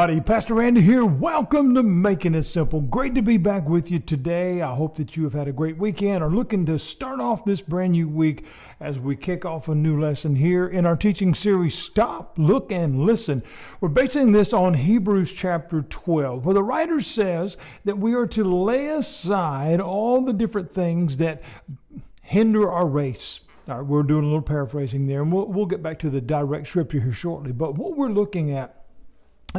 everybody, Pastor Randy here. Welcome to Making It Simple. Great to be back with you today. I hope that you have had a great weekend or looking to start off this brand new week as we kick off a new lesson here in our teaching series, Stop, Look, and Listen. We're basing this on Hebrews chapter 12, where the writer says that we are to lay aside all the different things that hinder our race. All right, we're doing a little paraphrasing there, and we'll get back to the direct scripture here shortly. But what we're looking at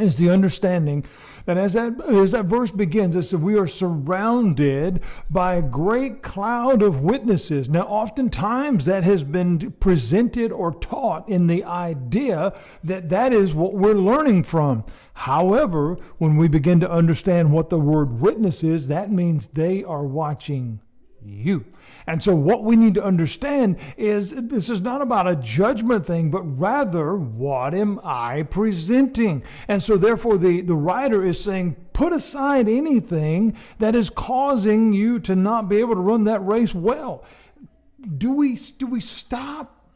is the understanding that as that verse begins, it says we are surrounded by a great cloud of witnesses. Now, oftentimes that has been presented or taught in the idea that that is what we're learning from. However, when we begin to understand what the word witness is, that means they are watching you. And so what we need to understand is this is not about a judgment thing, but rather, what am I presenting? And so therefore the writer is saying, put aside anything that is causing you to not be able to run that race well. Do we stop?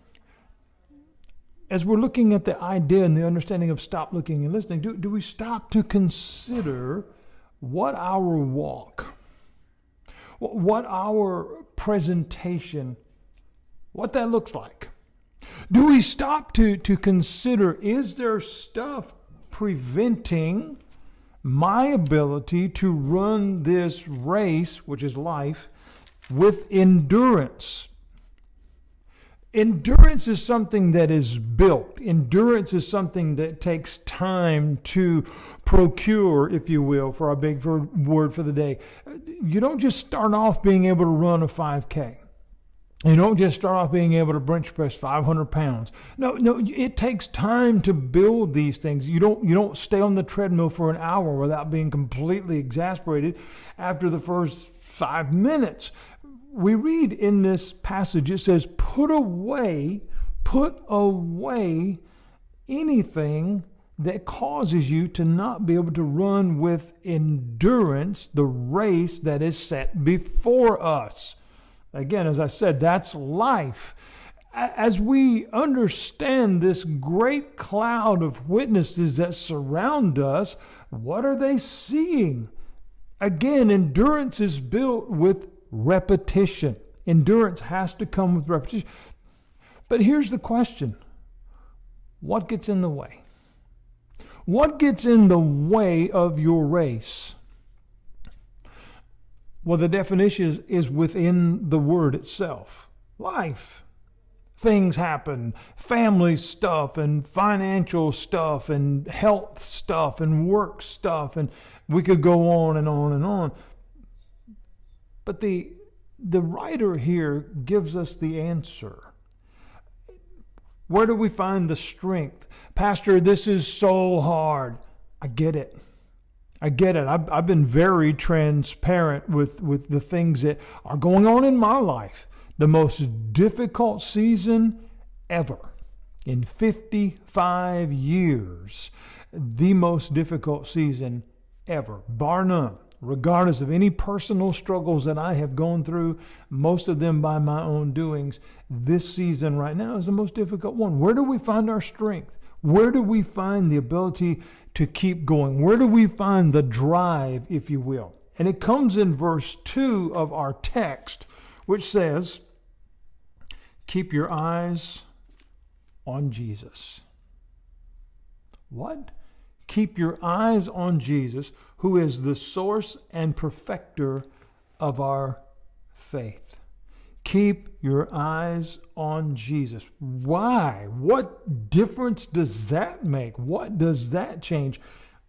As we're looking at the idea and the understanding of stop, looking, and listening, do we stop to consider what our walk, what our presentation, what that looks like? Do we stop to consider, is there stuff preventing my ability to run this race, which is life, with endurance? Endurance is something that is built. Endurance is something that takes time to procure, if you will, for our big word for the day. You don't just start off being able to run a 5K. You don't just start off being able to bench press 500 pounds. No, it takes time to build these things. You don't stay on the treadmill for an hour without being completely exasperated after the first 5 minutes. We read in this passage, it says, put away anything that causes you to not be able to run with endurance the race that is set before us. Again, as I said, that's life. As we understand this great cloud of witnesses that surround us, what are they seeing? Again, endurance is built with repetition. Endurance has to come with repetition. But here's the question. What gets in the way? What gets in the way of your race? Well, the definition is within the word itself. Life. Things happen. Family stuff and financial stuff and health stuff and work stuff. And we could go on and on and on. But the writer here gives us the answer. Where do we find the strength? Pastor, this is so hard. I get it. I've been very transparent with the things that are going on in my life. The most difficult season ever. In 55 years, the most difficult season ever, bar none. Regardless of any personal struggles that I have gone through, most of them by my own doings, this season right now is the most difficult one. Where do we find our strength? Where do we find the ability to keep going? Where do we find the drive, if you will? And it comes in verse 2 of our text, which says, keep your eyes on Jesus. What? Keep your eyes on Jesus, who is the source and perfecter of our faith. Keep your eyes on Jesus. Why? What difference does that make? What does that change?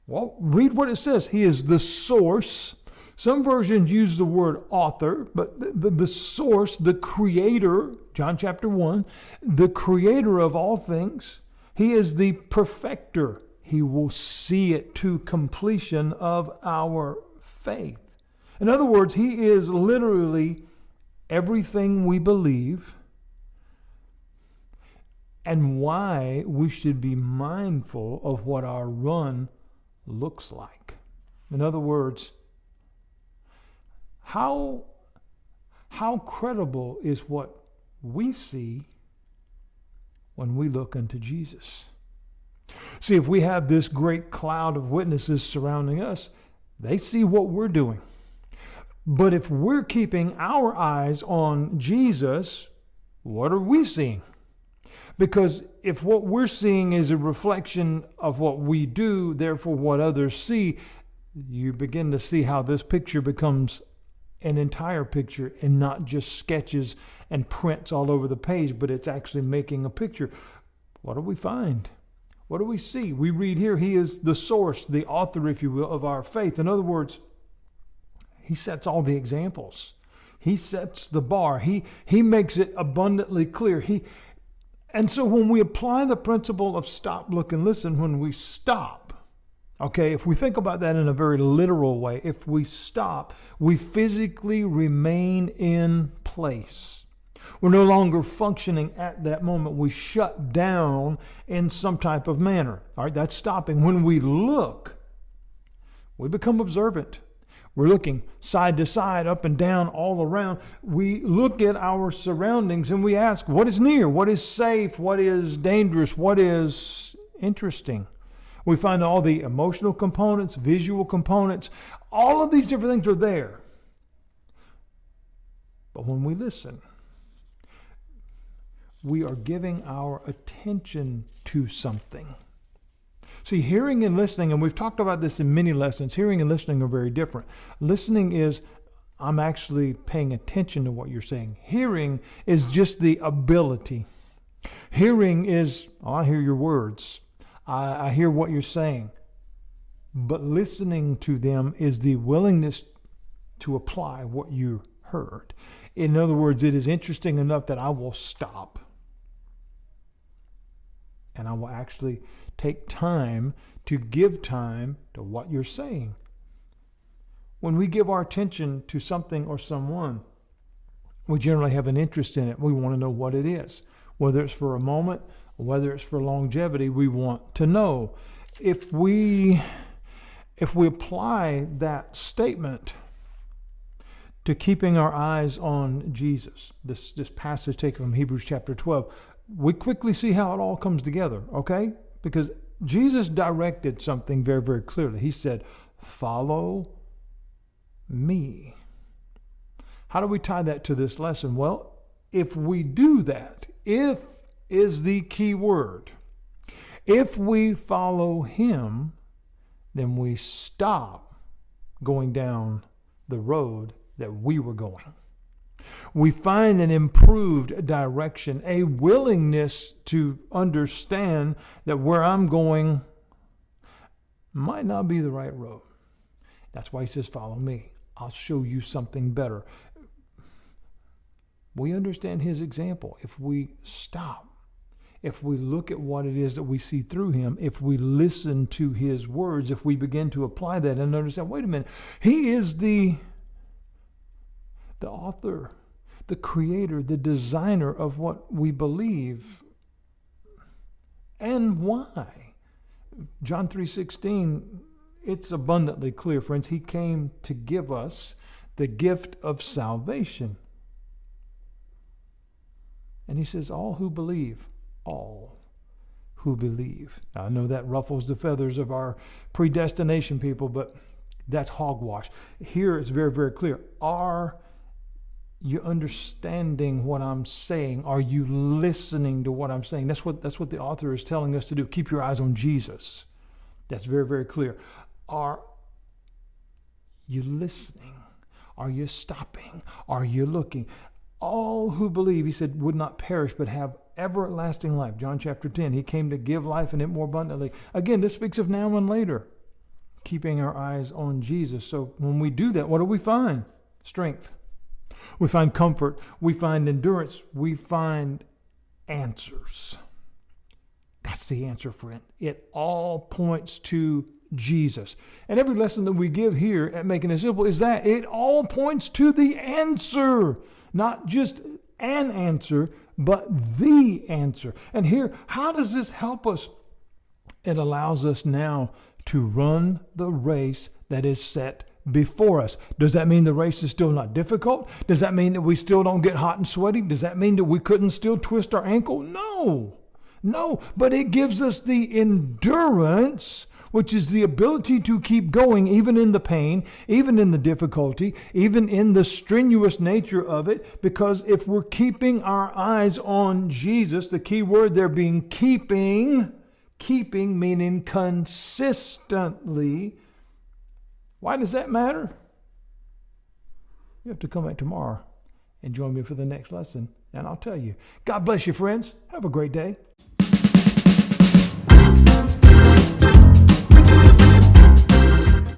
Well, read what it says. He is the source. Some versions use the word author, but the source, the creator, John chapter 1, the creator of all things. He is the perfecter. He will see it to completion of our faith. In other words, He is literally everything we believe and why we should be mindful of what our run looks like. In other words, how credible is what we see when we look unto Jesus? See, if we have this great cloud of witnesses surrounding us, they see what we're doing. But if we're keeping our eyes on Jesus, what are we seeing? Because if what we're seeing is a reflection of what we do, therefore what others see, you begin to see how this picture becomes an entire picture and not just sketches and prints all over the page, but it's actually making a picture. What do we find? What do we see? We read here, he is the source, the author, if you will, of our faith. In other words, he sets all the examples. He sets the bar. He makes it abundantly clear. And so when we apply the principle of stop, look, and listen, when we stop, okay, if we think about that in a very literal way, if we stop, we physically remain in place. We're no longer functioning at that moment. We shut down in some type of manner. All right, that's stopping. When we look, we become observant. We're looking side to side, up and down, all around. We look at our surroundings and we ask, what is near? What is safe? What is dangerous? What is interesting? We find all the emotional components, visual components, all of these different things are there. But when we listen, we are giving our attention to something. See, hearing and listening, and we've talked about this in many lessons, hearing and listening are very different. Listening is, I'm actually paying attention to what you're saying. Hearing is just the ability. Hearing is, I hear your words. I hear what you're saying. But listening to them is the willingness to apply what you heard. In other words, it is interesting enough that I will stop. And I will actually take time to give time to what you're saying. When we give our attention to something or someone, we generally have an interest in it. We want to know what it is. Whether it's for a moment, or whether it's for longevity, we want to know. If we apply that statement to keeping our eyes on Jesus, this passage taken from Hebrews chapter 12, we quickly see how it all comes together, okay? Because Jesus directed something very, very clearly. He said, follow me. How do we tie that to this lesson? Well, if we do that, if is the key word. If we follow him, then we stop going down the road that we were going. We find an improved direction, a willingness to understand that where I'm going might not be the right road. That's why he says, follow me. I'll show you something better. We understand his example. If we stop, if we look at what it is that we see through him, if we listen to his words, if we begin to apply that and understand, wait a minute, he is the author, the creator, the designer of what we believe. And why? John 3:16, it's abundantly clear, friends. He came to give us the gift of salvation. And he says, all who believe, all who believe. Now, I know that ruffles the feathers of our predestination people, but that's hogwash. Here it's very, very clear. Are you understanding what I'm saying? Are you listening to what I'm saying? That's what the author is telling us to do. Keep your eyes on Jesus. That's very, very clear. Are you listening? Are you stopping? Are you looking? All who believe, he said, would not perish but have everlasting life. John chapter 10, he came to give life and it more abundantly. Again, this speaks of now and later. Keeping our eyes on Jesus. So when we do that, what do we find? Strength. We find comfort. We find endurance. We find answers. That's the answer, friend. It all points to Jesus. And every lesson that we give here at Making It Simple is that it all points to the answer. Not just an answer, but the answer. And here, how does this help us? It allows us now to run the race that is set before us. Does that mean the race is still not difficult? Does that mean that we still don't get hot and sweaty? Does that mean that we couldn't still twist our ankle? No. No, but it gives us the endurance, which is the ability to keep going even in the pain, even in the difficulty, even in the strenuous nature of it. Because if we're keeping our eyes on Jesus, the key word there being keeping meaning consistently. Why does that matter? You have to come back tomorrow and join me for the next lesson, and I'll tell you. God bless you, friends. Have a great day.